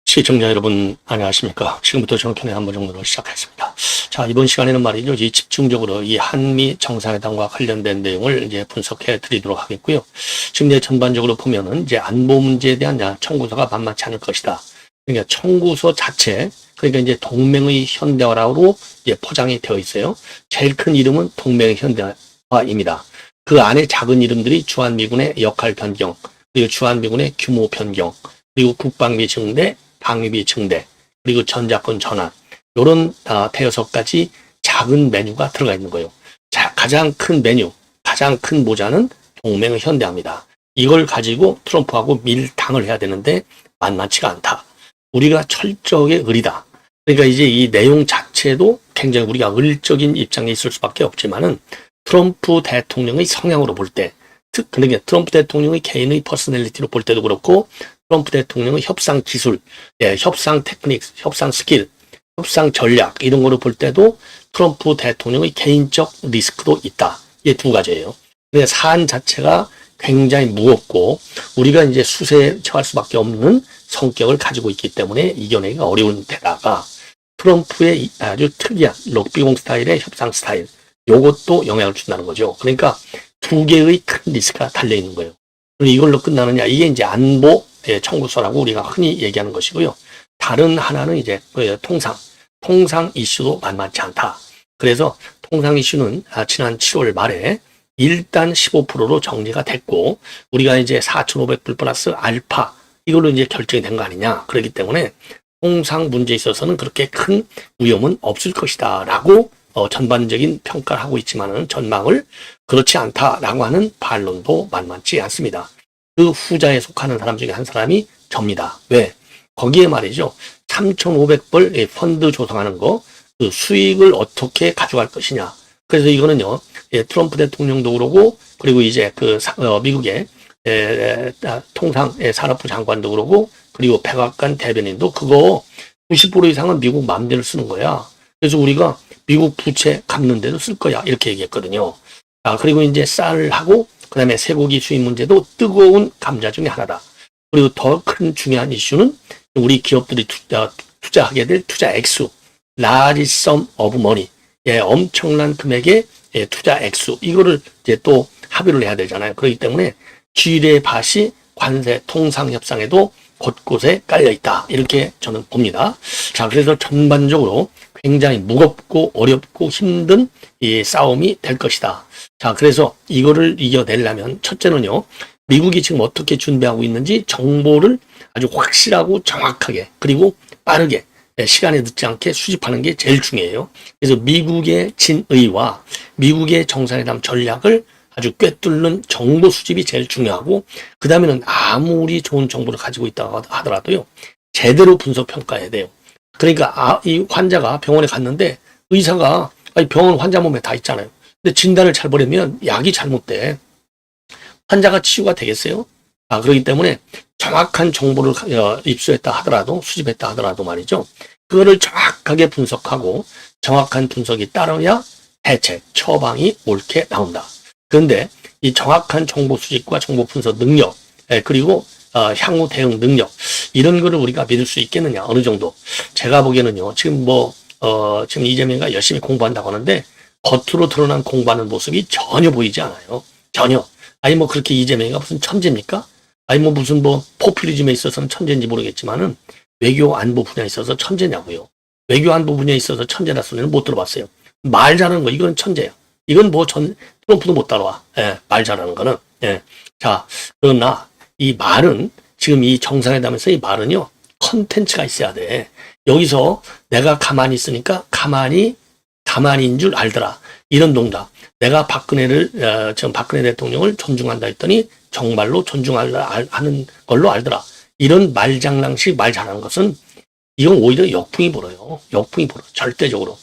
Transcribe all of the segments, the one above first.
시청자 여러분 안녕하십니까. 지금부터 정권의 한번 정도로 시작했습니다. 자, 이번 시간에는 말이죠, 이 집중적으로 이 한미 정상회담과 관련된 내용을 이제 분석해 드리도록 하겠고요. 지금 이제 전반적으로 보면은 이제 안보 문제에 대한 청구서가 만만치 않을 것이다. 그러니까 청구서 자체, 그러니까 이제 동맹의 현대화로 이제 포장이 되어 있어요. 제일 큰 이름은 동맹의 현대화입니다. 그 안에 작은 이름들이 주한미군의 역할 변경, 그리고 주한미군의 규모 변경, 그리고 국방비 증대, 방위비 증대, 그리고 전자권 전환, 이런 대여섯 가지 작은 메뉴가 들어가 있는 거예요. 자, 가장 큰 메뉴, 가장 큰 모자는 동맹의 현대화입니다. 이걸 가지고 트럼프하고 밀당을 해야 되는데 만만치가 않다. 우리가 철저하게 의리다. 그러니까 이제 이 내용 자체도 굉장히 우리가 의리적인 입장에 있을 수밖에 없지만은 트럼프 대통령의 성향으로 볼 때, 그러니까 트럼프 대통령의 개인의 퍼스널리티로 볼 때도 그렇고, 트럼프 대통령의 협상 기술, 협상 테크닉, 협상 스킬, 협상 전략, 이런 거로 볼 때도 트럼프 대통령의 개인적 리스크도 있다. 이게 두 가지예요. 근데 사안 자체가 굉장히 무겁고 우리가 이제 수세에 처할 수밖에 없는 성격을 가지고 있기 때문에 이겨내기가 어려운 데다가 트럼프의 아주 특이한 럭비공 스타일의 협상 스타일, 요것도 영향을 준다는 거죠. 그러니까 두 개의 큰 리스크가 달려 있는 거예요. 그리고 이걸로 끝나느냐? 이게 이제 안보 청구서라고 우리가 흔히 얘기하는 것이고요. 다른 하나는 이제 통상 이슈도 만만치 않다. 그래서 통상 이슈는 지난 7월 말에 일단 15%로 정리가 됐고, 우리가 이제 4,500불 플러스 알파, 이걸로 이제 결정이 된 거 아니냐. 그렇기 때문에 통상 문제에 있어서는 그렇게 큰 위험은 없을 것이다. 라고 전반적인 평가를 하고 있지만은 전망을 그렇지 않다라고 하는 반론도 만만치 않습니다. 그 후자에 속하는 사람 중에 한 사람이 접니다. 왜? 거기에 말이죠. 3,500불 펀드 조성하는 거, 그 수익을 어떻게 가져갈 것이냐. 그래서 이거는요, 트럼프 대통령도 그러고, 그리고 이제 미국의 통상 산업부 장관도 그러고, 그리고 백악관 대변인도 그거 90% 이상은 미국 마음대로 쓰는 거야. 그래서 우리가 미국 부채 갚는 데도 쓸 거야. 이렇게 얘기했거든요. 그리고 이제 쌀하고, 그 다음에 쇠고기 수입 문제도 뜨거운 감자 중에 하나다. 그리고 더 큰 중요한 이슈는 우리 기업들이 투자하게 될 투자 액수, large sum of money, 엄청난 금액의 투자 액수, 이거를 이제 또 합의를 해야 되잖아요. 그렇기 때문에 지뢰밭이 관세 통상 협상에도 곳곳에 깔려 있다. 이렇게 저는 봅니다. 자, 그래서 전반적으로 굉장히 무겁고 어렵고 힘든 이 싸움이 될 것이다. 자, 그래서 이거를 이겨내려면 첫째는요, 미국이 지금 어떻게 준비하고 있는지 정보를 아주 확실하고 정확하게, 그리고 빠르게, 시간에 늦지 않게 수집하는 게 제일 중요해요. 그래서 미국의 진의와 미국의 정상회담 전략을 아주 꿰뚫는 정보 수집이 제일 중요하고, 그 다음에는 아무리 좋은 정보를 가지고 있다고 하더라도요, 제대로 분석 평가해야 돼요. 그러니까 이 환자가 병원에 갔는데 의사가 병원 환자 몸에 다 있잖아요. 근데 진단을 잘 버리면 약이 잘못돼. 환자가 치유가 되겠어요? 그렇기 때문에 정확한 정보를 입수했다 하더라도, 수집했다 하더라도 말이죠. 그거를 정확하게 분석하고 정확한 분석이 따라야 대책, 처방이 옳게 나온다. 그런데 이 정확한 정보 수집과 정보 분석 능력, 그리고 향후 대응 능력, 이런 거를 우리가 믿을 수 있겠느냐, 어느 정도. 제가 보기에는요, 지금 지금 이재명이가 열심히 공부한다고 하는데, 겉으로 드러난 공부하는 모습이 전혀 보이지 않아요. 전혀. 그렇게 이재명이가 무슨 천재입니까? 무슨 포퓰리즘에 있어서는 천재인지 모르겠지만은, 외교 안보 분야에 있어서 천재냐고요. 외교 안보 분야에 있어서 천재라 소리는 못 들어봤어요. 말 잘하는 거, 이건 천재예요. 이건 트럼프도 못 따라와. 말 잘하는 거는. 자, 그러나, 이 말은, 지금 이 정상회담에서 이 말은요, 컨텐츠가 있어야 돼. 여기서 내가 가만히 있으니까 가만히인 줄 알더라. 이런 농담. 내가 지금 박근혜 대통령을 존중한다 했더니 정말로 존중하는 걸로 알더라. 이런 말장난식 말 잘하는 것은 이건 오히려 역풍이 불어요. 역풍이 불어. 절대적으로.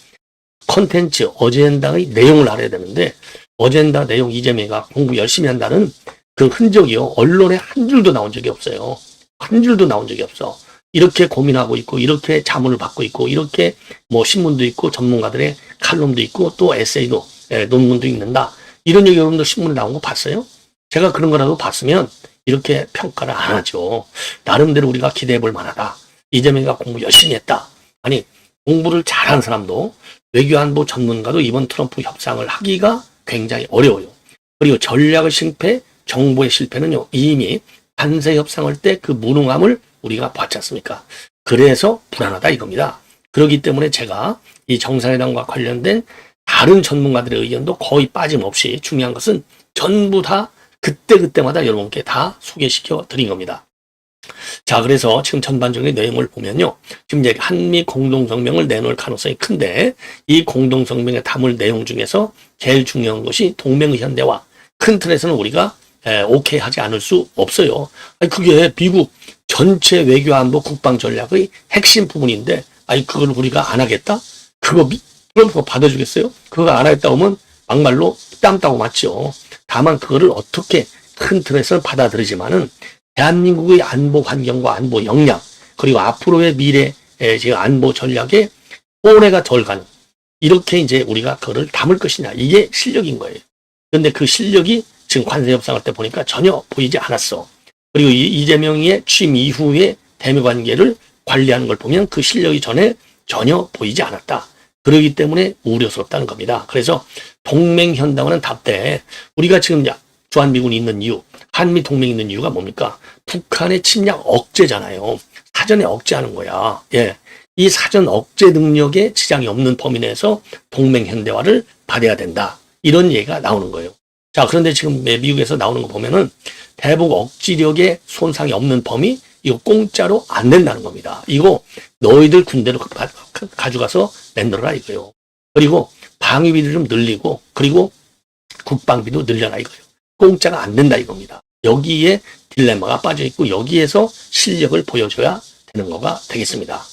컨텐츠, 어젠다의 내용을 알아야 되는데, 어젠다 내용 이재명이가 공부 열심히 한다는 그 흔적이요, 언론에 한 줄도 나온 적이 없어요. 한 줄도 나온 적이 없어. 이렇게 고민하고 있고, 이렇게 자문을 받고 있고, 이렇게 뭐 신문도 있고, 전문가들의 칼럼도 있고, 또 에세이도, 논문도 읽는다. 이런 얘기 여러분들 신문에 나온 거 봤어요? 제가 그런 거라도 봤으면 이렇게 평가를 안 하죠. 나름대로 우리가 기대해 볼 만하다. 이재명이가 공부 열심히 했다. 아니, 공부를 잘한 사람도 외교안보 전문가도 이번 트럼프 협상을 하기가 굉장히 어려워요. 그리고 전략의 실패, 정보의 실패는요, 이미 관세 협상할 때 그 무능함을 우리가 봤지 않습니까? 그래서 불안하다 이겁니다. 그렇기 때문에 제가 이 정상회담과 관련된 다른 전문가들의 의견도 거의 빠짐없이 중요한 것은 전부 다 그때그때마다 여러분께 다 소개시켜 드린 겁니다. 자, 그래서 지금 전반적인 내용을 보면요. 지금 이제 한미 공동성명을 내놓을 가능성이 큰데 이 공동성명에 담을 내용 중에서 제일 중요한 것이 동맹의 현대화. 큰 틀에서는 우리가 오케이 하지 않을 수 없어요. 아니, 그게 미국 전체 외교안보 국방전략의 핵심 부분인데 아니 그걸 우리가 안 하겠다? 그거 트럼프가 받아주겠어요? 그거 안 하겠다 하면 막말로 땀 따고 맞죠. 다만 그거를 어떻게 큰 틀에서 받아들이지만은 대한민국의 안보 환경과 안보 역량 그리고 앞으로의 미래 지금 안보 전략에 손해가 덜 가는 이렇게 이제 우리가 그거를 담을 것이냐 이게 실력인 거예요. 그런데 그 실력이 지금 관세 협상할 때 보니까 전혀 보이지 않았어. 그리고 이재명의 취임 이후에 대미 관계를 관리하는 걸 보면 그 실력이 전혀 보이지 않았다. 그러기 때문에 우려스럽다는 겁니다. 그래서 동맹 현당화는 답대. 우리가 지금 주한미군이 있는 이유, 한미 동맹이 있는 이유가 뭡니까? 북한의 침략 억제잖아요. 사전에 억제하는 거야. 예. 이 사전 억제 능력에 지장이 없는 범위 내에서 동맹 현대화를 받아야 된다. 이런 얘기가 나오는 거예요. 자, 그런데 지금 미국에서 나오는 거 보면은 대북 억지력에 손상이 없는 범위, 이거 공짜로 안 된다는 겁니다. 이거 너희들 군대로 가져가서 만들어라 이거요. 그리고 방위비를 좀 늘리고, 그리고 국방비도 늘려라 이거요. 공짜가 안 된다 이겁니다. 여기에 딜레마가 빠져 있고, 여기에서 실력을 보여줘야 되는 거가 되겠습니다.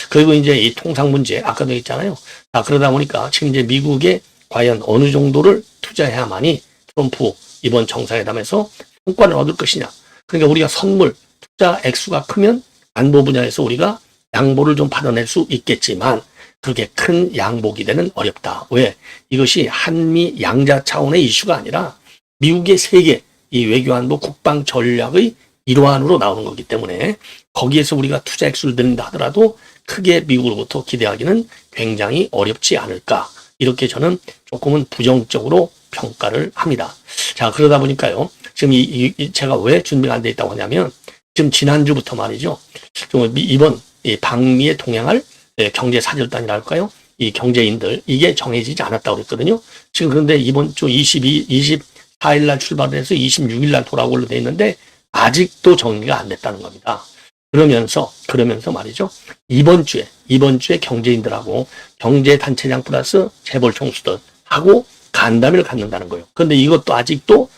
그리고 이제 이 통상 문제, 아까도 했잖아요. 자, 그러다 보니까 지금 이제 미국에 과연 어느 정도를 투자해야만이 트럼프 이번 정상회담에서 성과를 얻을 것이냐. 그러니까 우리가 선물, 투자 액수가 크면 안보 분야에서 우리가 양보를 좀 받아낼 수 있겠지만 그렇게 큰 양보 기대는 어렵다. 왜? 이것이 한미 양자 차원의 이슈가 아니라 미국의 세계 이 외교안보 국방 전략의 일환으로 나오는 거기 때문에 거기에서 우리가 투자 액수를 늘린다 하더라도 크게 미국으로부터 기대하기는 굉장히 어렵지 않을까. 이렇게 저는 조금은 부정적으로 평가를 합니다. 자, 그러다 보니까요. 지금 제가 왜 준비가 안 돼 있다고 하냐면 지금 지난주부터 말이죠. 좀 이번 이 방미에 동행할 경제 사절단이라 할까요? 이 경제인들 이게 정해지지 않았다고 그랬거든요. 지금 그런데 이번 주 24일 날 출발을 해서 26일 날 돌아오기로 돼 있는데 아직도 정리가 안 됐다는 겁니다. 그러면서 말이죠. 이번 주에 경제인들하고 경제단체장 플러스 재벌 총수들하고 간담회를 갖는다는 거예요. 그런데 이것도 아직도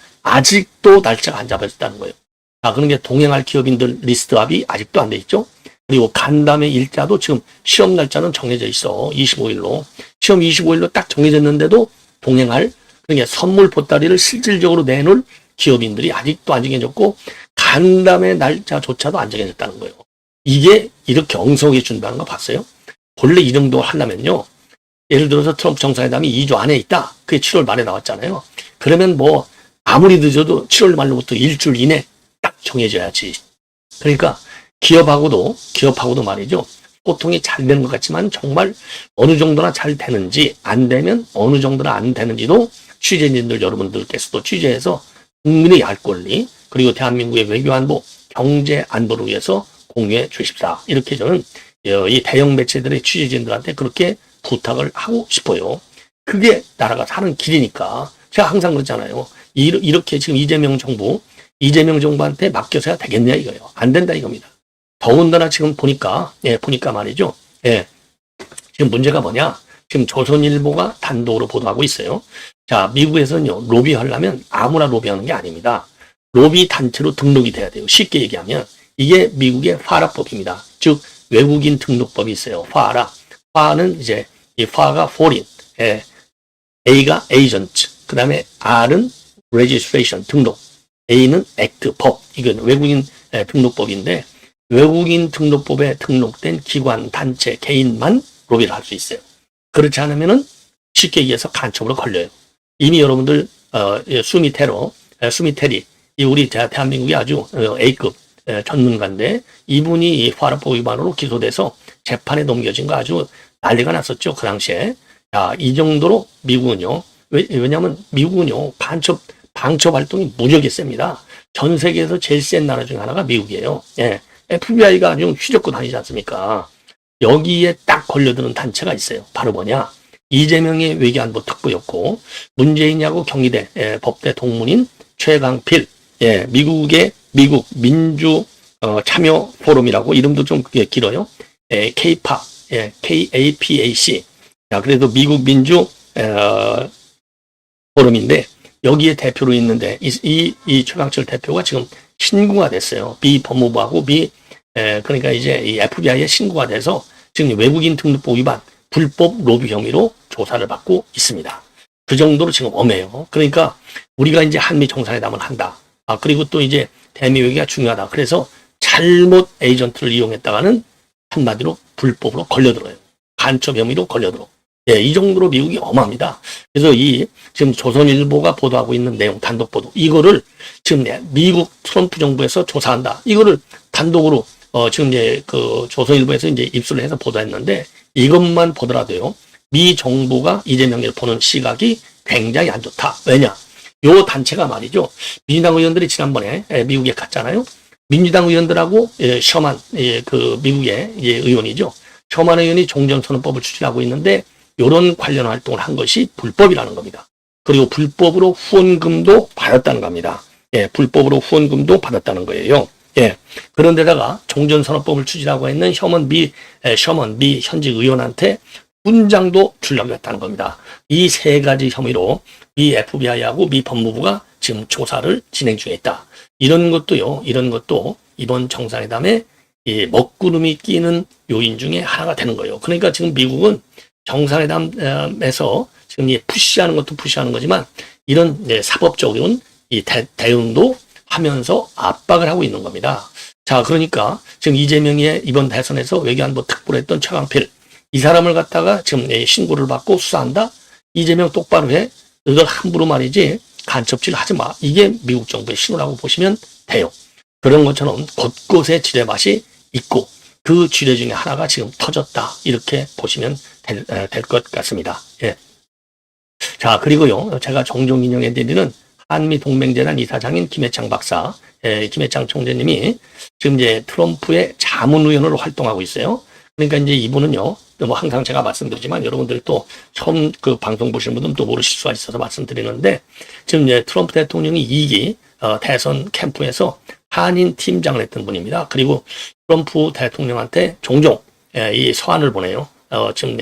날짜가 안 잡혀졌다는 거예요. 자, 그런 게 동행할 기업인들 리스트업이 아직도 안 돼 있죠. 그리고 간담회 일자도 지금 시험 날짜는 정해져 있어. 25일로. 시험 25일로 딱 정해졌는데도 동행할 그러니까 선물 보따리를 실질적으로 내놓을 기업인들이 아직도 안 정해졌고 간담회 날짜조차도 안 정해졌다는 거예요. 이게 이렇게 엉성하게 준비하는 거 봤어요? 원래 이 정도 하려면요. 예를 들어서 트럼프 정상회담이 2주 안에 있다. 그게 7월 말에 나왔잖아요. 그러면 뭐 아무리 늦어도 7월 말로부터 일주일 이내 딱 정해져야지. 그러니까 기업하고도 말이죠. 소통이 잘 되는 것 같지만 정말 어느 정도나 잘 되는지 안 되면 어느 정도나 안 되는지도 취재진들 여러분들께서도 취재해서 국민의 알 권리 그리고 대한민국의 외교안보 경제안보를 위해서 공유해 주십사. 이렇게 저는 이 대형 매체들의 취재진들한테 그렇게 부탁을 하고 싶어요. 그게 나라가 사는 길이니까 제가 항상 그러잖아요. 이렇게 지금 이재명 정부한테 맡겨서야 되겠냐 이거예요. 안 된다 이겁니다. 더군다나 지금 보니까 말이죠. 예. 지금 문제가 뭐냐? 지금 조선일보가 단독으로 보도하고 있어요. 자, 미국에서는요, 로비하려면 아무나 로비하는 게 아닙니다. 로비 단체로 등록이 돼야 돼요. 쉽게 얘기하면 이게 미국의 파라법입니다. 즉 외국인 등록법이 있어요. 파는 이제 이 파가 foreign, A가 agent, 그 다음에 R은 registration 등록, A는 act 법. 이건 외국인 등록법인데 외국인 등록법에 등록된 기관, 단체, 개인만 로비를 할 수 있어요. 그렇지 않으면은 쉽게 얘기해서 간첩으로 걸려요. 이미 여러분들 수미테리 이 우리 대한민국이 아주 A급 전문가인데 이분이 이 화라법 위반으로 기소돼서 재판에 넘겨진 거 아주 난리가 났었죠. 그 당시에. 자, 이 정도로 미국은요. 왜냐하면 미국은요. 방첩 활동이 무지하게 셉니다. 전 세계에서 제일 센 나라 중 하나가 미국이에요. 예. FBI가 아주 휘젓고 다니지 않습니까? 여기에 딱 걸려드는 단체가 있어요. 바로 뭐냐? 이재명의 외교안보 특보였고 문재인하고 경희대 법대 동문인 최강필 미국 민주 참여 포럼이라고 이름도 좀 길어요. K-PAC, KAPAC. 자, 그래도 미국 민주 포럼인데 여기에 대표로 있는데 이 최강철 대표가 지금 신고가 됐어요. 미 법무부하고 그러니까 이제 이 FBI에 신고가 돼서 지금 외국인 등록법 위반 불법 로비 혐의로 조사를 받고 있습니다. 그 정도로 지금 엄해요. 그러니까 우리가 이제 한미 정상회담을 한다. 그리고 또 이제 대미 외교가 중요하다. 그래서 잘못 에이전트를 이용했다가는 한마디로 불법으로 걸려들어요. 간첩 혐의로 걸려들어. 이 정도로 미국이 엄합니다. 그래서 지금 조선일보가 보도하고 있는 내용, 단독 보도, 이거를 지금 미국 트럼프 정부에서 조사한다. 이거를 단독으로, 지금 이제 조선일보에서 이제 입수를 해서 보도했는데, 이것만 보더라도요, 미 정부가 이재명을 보는 시각이 굉장히 안 좋다. 왜냐? 요 단체가 말이죠. 민주당 의원들이 지난번에 미국에 갔잖아요. 민주당 의원들하고 셔만, 미국의 의원이죠. 셔만 의원이 종전선언법을 추진하고 있는데, 이런 관련 활동을 한 것이 불법이라는 겁니다. 그리고 불법으로 후원금도 받았다는 겁니다. 불법으로 후원금도 받았다는 거예요. 그런데다가 종전선언법을 추진하고 있는 셔먼 미 현직 의원한테 훈장도 주려고 했다는 겁니다. 이 세 가지 혐의로 미 FBI하고 미 법무부가 지금 조사를 진행 중에 있다. 이런 것도 이번 정상회담에 먹구름이 끼는 요인 중에 하나가 되는 거예요. 그러니까 지금 미국은 정상회담에서 지금 푸시하는 것도 푸시하는 거지만 이런 사법적인 대응도 하면서 압박을 하고 있는 겁니다. 자, 그러니까 지금 이재명의 이번 대선에서 외교안보 특보를 했던 최강필 이 사람을 갖다가 지금 신고를 받고 수사한다? 이재명 똑바로 해. 이걸 함부로 말이지 간첩질 하지 마. 이게 미국 정부의 신호라고 보시면 돼요. 그런 것처럼 곳곳에 지뢰밭이 있고 그 지뢰 중에 하나가 지금 터졌다. 이렇게 보시면 될 것 같습니다. 자, 그리고요. 제가 종종 인용해드리는 한미동맹재단 이사장인 김해창 박사, 김해창 총재님이 지금 이제 트럼프의 자문위원으로 활동하고 있어요. 그러니까 이제 이분은요. 뭐 항상 제가 말씀드리지만 여러분들 또 처음 방송 보시는 분들은 또 모르실 수가 있어서 말씀드리는데 지금 이제 트럼프 대통령이 2기 대선 캠프에서 한인 팀장을 했던 분입니다. 그리고 트럼프 대통령한테 종종 이 서한을 보내요. 지금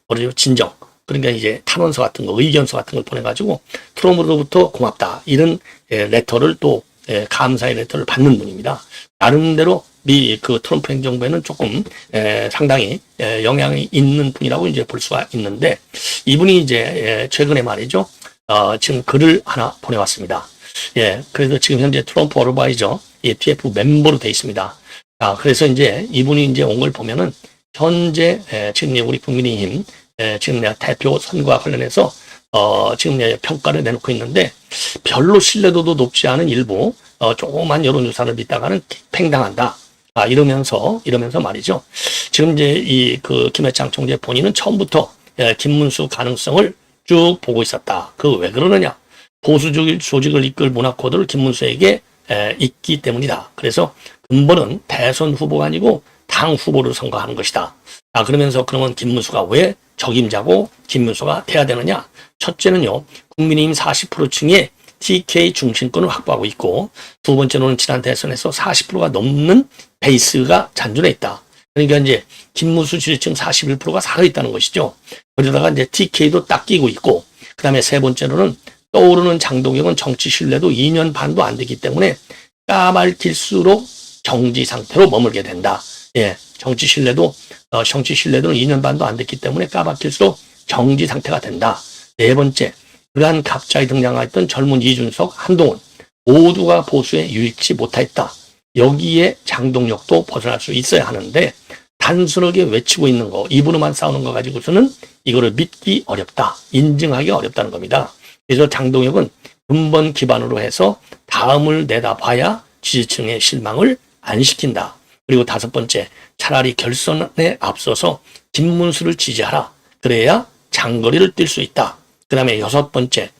뭐죠? 진정. 그러니까 이제 탄원서 같은 거, 의견서 같은 걸 보내가지고 트럼프로부터 고맙다. 이런 레터를 또 감사의 레터를 받는 분입니다. 나름대로 트럼프 행정부에는 조금 상당히 영향이 있는 분이라고 이제 볼 수가 있는데 이분이 이제 최근에 말이죠. 지금 글을 하나 보내왔습니다. 그래서 지금 현재 트럼프 어드바이저 TF 멤버로 돼 있습니다. 그래서 이제 이분이 이제 온 걸 보면은 현재 지금 우리 국민의힘 지금 대표 선거와 관련해서 지금 평가를 내놓고 있는데 별로 신뢰도도 높지 않은 일부 조그만 여론조사를 믿다가는 팽당한다. 이러면서 말이죠. 지금 이제 김해창 총재 본인은 처음부터 김문수 가능성을 쭉 보고 있었다. 왜 그러느냐? 보수 조직을 이끌 문화 코드를 김문수에게 있기 때문이다. 그래서 근본은 대선 후보가 아니고 당 후보를 선거하는 것이다. 그러면서 그러면 김문수가 왜 적임자고 김문수가 돼야 되느냐? 첫째는요, 국민의힘 40%층의 TK 중심권을 확보하고 있고, 두 번째로는 지난 대선에서 40%가 넘는 베이스가 잔존해 있다. 그러니까 이제 김문수 지지층 41%가 살아있다는 것이죠. 그러다가 이제 TK도 딱 끼고 있고, 그 다음에 세 번째로는 떠오르는 장동혁은 정치 신뢰도 2년 반도 안 되기 때문에 까맣길수록 정지 상태로 머물게 된다. 정치 신뢰도는 2년 반도 안 됐기 때문에 까맣길수록 정지 상태가 된다. 네 번째, 그러한 갑자기 등장했던 젊은 이준석, 한동훈 모두가 보수에 유익치 못했다. 여기에 장동혁도 벗어날 수 있어야 하는데 단순하게 외치고 있는 거, 입으로만 싸우는 거 가지고서는 이거를 믿기 어렵다, 인증하기 어렵다는 겁니다. 그래서 장동혁은 근본 기반으로 해서 다음을 내다봐야 지지층의 실망을 안 시킨다. 그리고 다섯 번째, 차라리 결선에 앞서서 김문수를 지지하라. 그래야 장거리를 뛸 수 있다. 그 다음에 여섯 번째,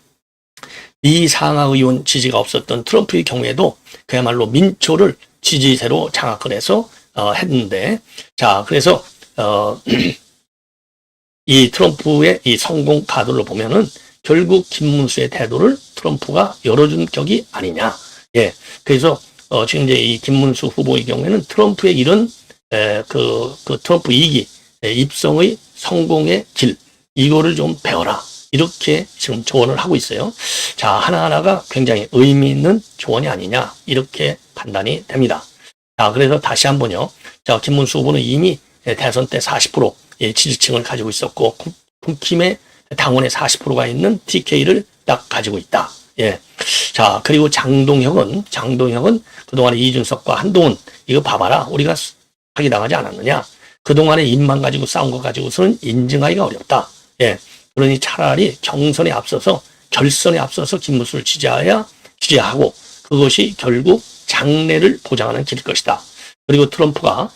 미 상하 의원 지지가 없었던 트럼프의 경우에도 그야말로 민초를 지지세로 장악을 해서 했는데, 자, 그래서 이 트럼프의 이 성공 카드를 보면은 결국 김문수의 태도를 트럼프가 열어준 격이 아니냐. 예, 그래서 지금 이제 이 김문수 후보의 경우에는 트럼프의 이런 그 트럼프 2기 입성의 성공의 길, 이거를 좀 배워라. 이렇게 지금 조언을 하고 있어요. 자, 하나하나가 굉장히 의미 있는 조언이 아니냐, 이렇게 판단이 됩니다. 자, 그래서 다시 한번요. 자, 김문수 후보는 이미 대선 때 40% 지지층을 가지고 있었고, 국힘의 당원의 40%가 있는 TK를 딱 가지고 있다. 예. 자, 그리고 장동혁은 그동안에 이준석과 한동훈, 이거 봐봐라. 우리가 사기당하지 않았느냐. 그동안에 입만 가지고 싸운 거 가지고서는 인증하기가 어렵다. 예. 그러니 차라리 경선에 앞서서, 결선에 앞서서 김문수를 지지하고, 그것이 결국 장래를 보장하는 길일 것이다. 그리고 트럼프가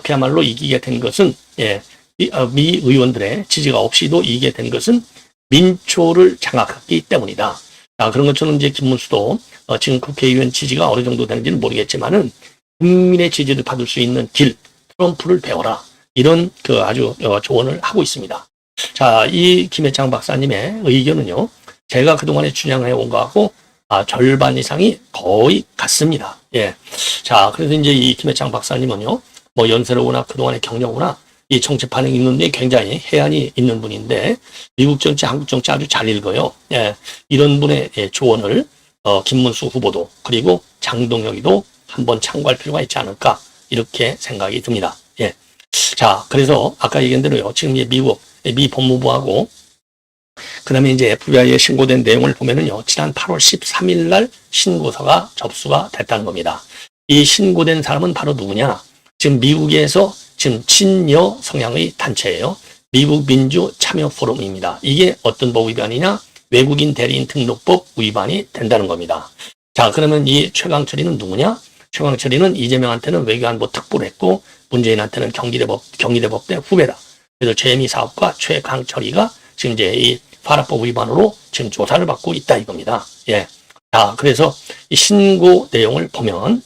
그야말로 이기게 된 것은, 예, 미 의원들의 지지가 없이도 이기게 된 것은 민초를 장악했기 때문이다. 자, 그런 것처럼 이제 김문수도 지금 국회의원 지지가 어느 정도 되는지는 모르겠지만은 국민의 지지를 받을 수 있는 길, 트럼프를 배워라. 이런 아주 조언을 하고 있습니다. 자, 이 김해창 박사님의 의견은요, 제가 그동안에 주장해 온 거하고 절반 이상이 거의 같습니다. 예. 자, 그래서 이제 이 김해창 박사님은요, 뭐 연세로구나 그동안의 경력구나 이 정치판에 있는 데 굉장히 해안이 있는 분인데, 미국 정치, 한국 정치 아주 잘 읽어요. 예. 이런 분의 조언을 김문수 후보도, 그리고 장동혁이도 한번 참고할 필요가 있지 않을까, 이렇게 생각이 듭니다. 예. 자, 그래서 아까 얘기한 대로요, 지금 미국 미 법무부하고 그다음에 이제 FBI에 신고된 내용을 보면은요, 지난 8월 13일 날 신고서가 접수가 됐다는 겁니다. 이 신고된 사람은 바로 누구냐? 지금 미국에서 지금 친여 성향의 단체예요. 미국 민주 참여 포럼입니다. 이게 어떤 법 위반이냐? 외국인 대리인 등록법 위반이 된다는 겁니다. 자, 그러면 이 최강철이는 누구냐? 최강철이는 이재명한테는 외교안보 특보를 했고, 문재인한테는 경기대법대 후배다. 그래서 최미 사업과 최강철이가 지금 이제 이 파라법 위반으로 지금 조사를 받고 있다 이겁니다. 예. 자, 그래서 이 신고 내용을 보면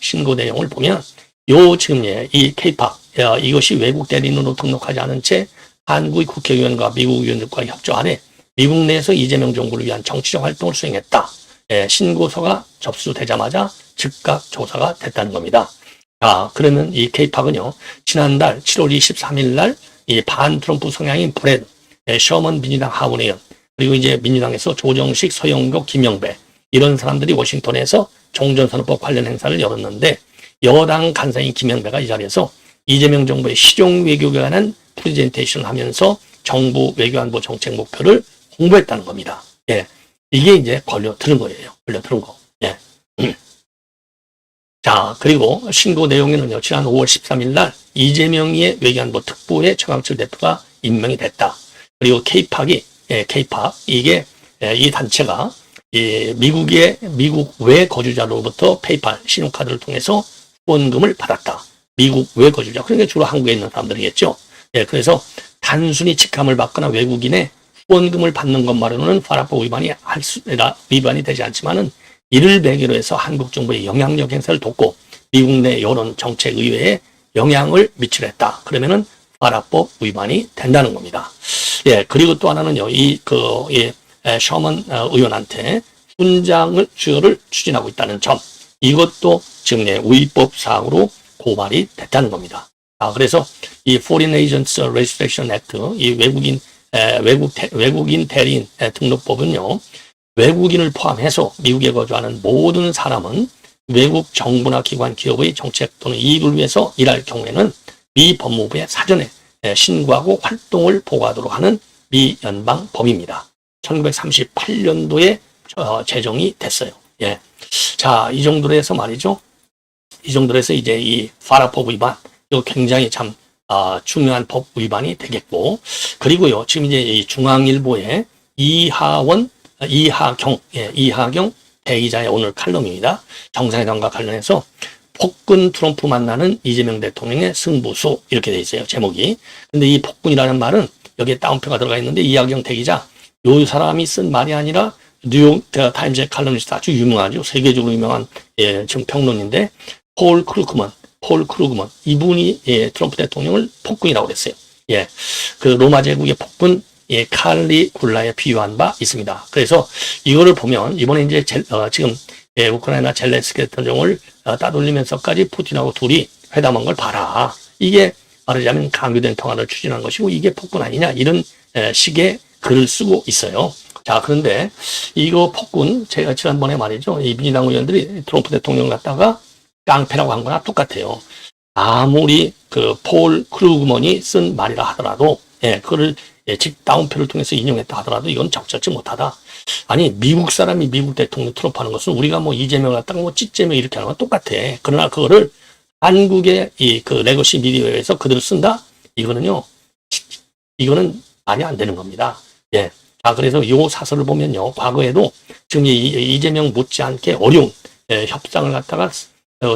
요 지금 이 K-POP 이것이 외국 대리인으로 등록하지 않은 채 한국의 국회의원과 미국 의원들과 협조하에 미국 내에서 이재명 정부를 위한 정치적 활동을 수행했다. 예, 신고서가 접수되자마자 즉각 조사가 됐다는 겁니다. 자, 그러면 이 K-POP은요, 지난달 7월 23일 날 이 반트럼프 성향인 브렛 셔먼 민주당 하원의원, 그리고 이제 민주당에서 조정식, 서영교, 김영배, 이런 사람들이 워싱턴에서 종전선언법 관련 행사를 열었는데, 여당 간사인 김영배가 이 자리에서 이재명 정부의 실용 외교에 관한 프레젠테이션을 하면서 정부 외교안보 정책 목표를 홍보했다는 겁니다. 예. 이게 이제 걸려들은 거예요. 걸려들은 거. 예. 자, 그리고 신고 내용에는요, 지난 5월 13일 날 이재명의 외교안보 특보에 최강철 대표가 임명이 됐다. 그리고 K-POP, 이게 이 단체가 미국 외 거주자로부터 페이팔 신용카드를 통해서 후원금을 받았다. 미국 외 거주자, 그러니까 주로 한국에 있는 사람들이겠죠. 예, 그래서 단순히 직함을 받거나 외국인의 후원금을 받는 것만으로는 파라법 위반이 되지 않지만은, 이를 배경으로 해서 한국 정부의 영향력 행사를 돕고 미국 내 여론 정책 의회에 영향을 미치랬다. 그러면은 파라법 위반이 된다는 겁니다. 예, 그리고 또 하나는요, 셔먼 의원한테 훈장을 수여를 추진하고 있다는 점, 이것도 지금 위법 사항으로 고발이 됐다는 겁니다. 그래서 이 Foreign Agents Registration Act, 이 외국인 대리인 등록법은요, 외국인을 포함해서 미국에 거주하는 모든 사람은 외국 정부나 기관, 기업의 정책 또는 이익을 위해서 일할 경우에는 미 법무부에 사전에 신고하고 활동을 보고하도록 하는 미 연방법입니다. 1938년도에 제정이 됐어요. 예. 자, 이 정도로 해서 말이죠, 이 정도로 해서 이제 이 파라법 위반, 이거 굉장히 참 중요한 법 위반이 되겠고, 그리고요, 지금 이제 이 중앙일보의 이하경 대기자의 오늘 칼럼입니다. 정상회담과 관련해서 폭군 트럼프 만나는 이재명 대통령의 승부수, 이렇게 돼 있어요, 제목이. 근데 이 폭군이라는 말은 여기에 따옴표가 들어가 있는데, 이하경 대기자, 요 사람이 쓴 말이 아니라 뉴욕 타임즈의 칼럼니스트, 아주 유명하죠. 세계적으로 유명한 지금 평론인데, 폴 크루그먼 이분이 트럼프 대통령을 폭군이라고 그랬어요. 그 로마 제국의 폭군 칼리굴라에 비유한 바 있습니다. 그래서 이거를 보면 이번에 이제 지금 우크라이나 젤렌스키 대통령을 따돌리면서까지 푸틴하고 둘이 회담한 걸 봐라. 이게 말하자면 강요된 평화를 추진한 것이고 이게 폭군 아니냐, 이런 식의 글을 쓰고 있어요. 자, 그런데 이거 폭군, 제가 지난번에 말이죠, 이 민주당 의원들이 트럼프 대통령을 갖다가 깡패라고 한 거나 똑같아요. 아무리 그 폴 크루그먼이 쓴 말이라 하더라도, 그거를 즉 다운표를 통해서 인용했다 하더라도 이건 적절치 못하다. 아니, 미국 사람이 미국 대통령 트럼프 하는 것은 우리가 뭐 이재명을 갖다가 뭐 찌재명 이렇게 하는 건 똑같아. 그러나 그거를 한국의 그 레거시 미디어에서 그대로 쓴다? 이거는 말이 안 되는 겁니다. 자, 그래서 이 사설을 보면요, 과거에도 지금 이재명 못지않게 어려운 협상을 갖다가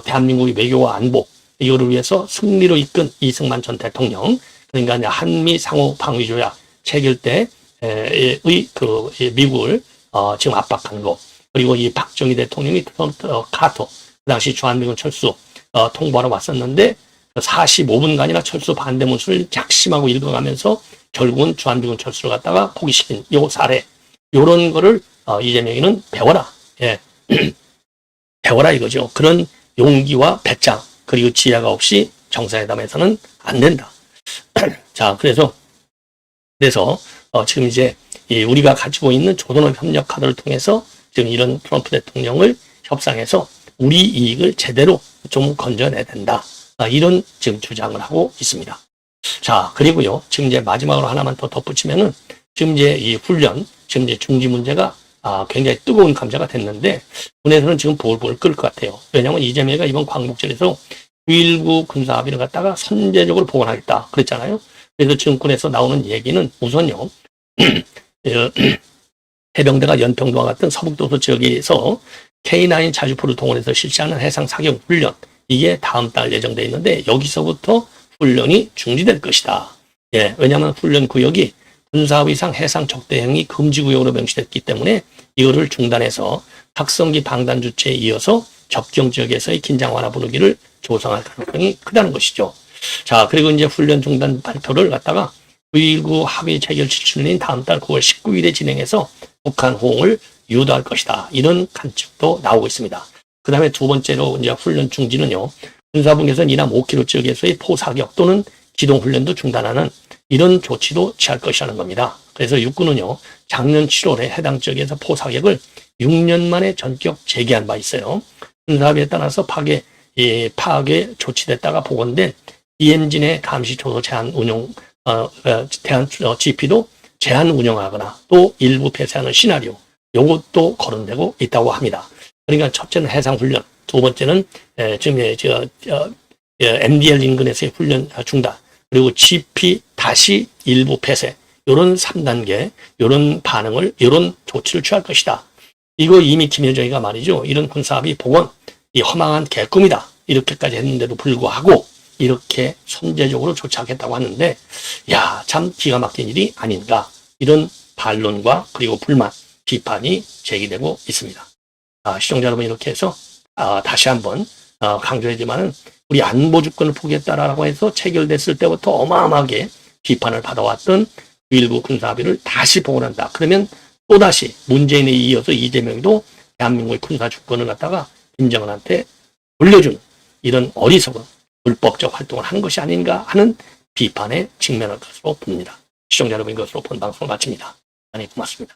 대한민국의 외교와 안보, 이거를 위해서 승리로 이끈 이승만 전 대통령, 그러니까 이제 한미 상호 방위 조약 체결 때의 미국을 지금 압박한 거, 그리고 이 박정희 대통령이 카터, 그 당시 주한미군 철수 통보하러 왔었는데 45분간이나 철수 반대문서를 작심하고 읽어가면서 결국은 주한미군 철수를 갖다가 포기시킨 요 사례, 요런 거를 이재명이는 배워라. 배워라 이거죠. 그런 용기와 배짱, 그리고 지혜가 없이 정상회담에서는 안 된다. 자, 그래서 지금 이제 우리가 가지고 있는 조선업 협력 카드를 통해서 지금 이런 트럼프 대통령을 협상해서 우리 이익을 제대로 좀 건져내야 된다. 이런 지금 주장을 하고 있습니다. 자, 그리고요, 지금 이제 마지막으로 하나만 더 덧붙이면은 지금 이제 이 훈련, 지금 이제 중지 문제가 굉장히 뜨거운 감자가 됐는데 군에서는 지금 보글보글 끓을 것 같아요. 왜냐하면 이재명이가 이번 광복절에서 9.19 군사합의를 갖다가 선제적으로 복원하겠다 그랬잖아요. 그래서 지금 군에서 나오는 얘기는 우선요, 해병대가 연평도와 같은 서북도서 지역에서 K9 자주포를 동원해서 실시하는 해상 사격 훈련, 이게 다음 달 예정돼 있는데 여기서부터 훈련이 중지될 것이다. 왜냐하면 훈련 구역이 군사위상 해상 적대행위 금지구역으로 명시됐기 때문에 이거를 중단해서 확성기 방단 주체에 이어서 접경 지역에서의 긴장 완화 분위기를 조성할 가능성이 크다는 것이죠. 자, 그리고 이제 훈련 중단 발표를 갖다가 9.19 합의 체결 7주년인 다음 달 9월 19일에 진행해서 북한 호응을 유도할 것이다. 이런 관측도 나오고 있습니다. 그 다음에 두 번째로 이제 훈련 중지는요, 군사분계선 이남 5km 지역에서의 포사격 또는 기동훈련도 중단하는 이런 조치도 취할 것이라는 겁니다. 그래서 육군은요, 작년 7월에 해당 지역에서 포사격을 6년 만에 전격 재개한 바 있어요. 군사합의에 따라서 파괴 조치됐다가 복원된 이엠진의 감시 초소 제한 운용, GP도 제한 운영하거나 또 일부 폐쇄하는 시나리오, 요것도 거론되고 있다고 합니다. 그러니까 첫째는 해상훈련, 두 번째는 지금 MDL 인근에서의 훈련 중단, 그리고 GP 다시 일부 폐쇄, 요런 3단계, 요런 반응을, 요런 조치를 취할 것이다. 이거 이미 김여정이가 말이죠, 이런 군사합의 복원, 이 허망한 개꿈이다, 이렇게까지 했는데도 불구하고 이렇게 선제적으로 조치하겠다고 하는데, 야, 참 기가 막힌 일이 아닌가, 이런 반론과 그리고 불만, 비판이 제기되고 있습니다. 시청자 여러분, 이렇게 해서 다시 한번 강조하지만은 우리 안보 주권을 포기했다라고 해서 체결됐을 때부터 어마어마하게 비판을 받아왔던 9.19 군사합의를 다시 복원한다. 그러면 또다시 문재인에 이어서 이재명도 대한민국의 군사 주권을 갖다가 김정은한테 돌려주는 이런 어리석은 불법적 활동을 한 것이 아닌가 하는 비판에 직면할 것으로 봅니다. 시청자 여러분, 이것으로 본 방송을 마칩니다. 대단히 고맙습니다.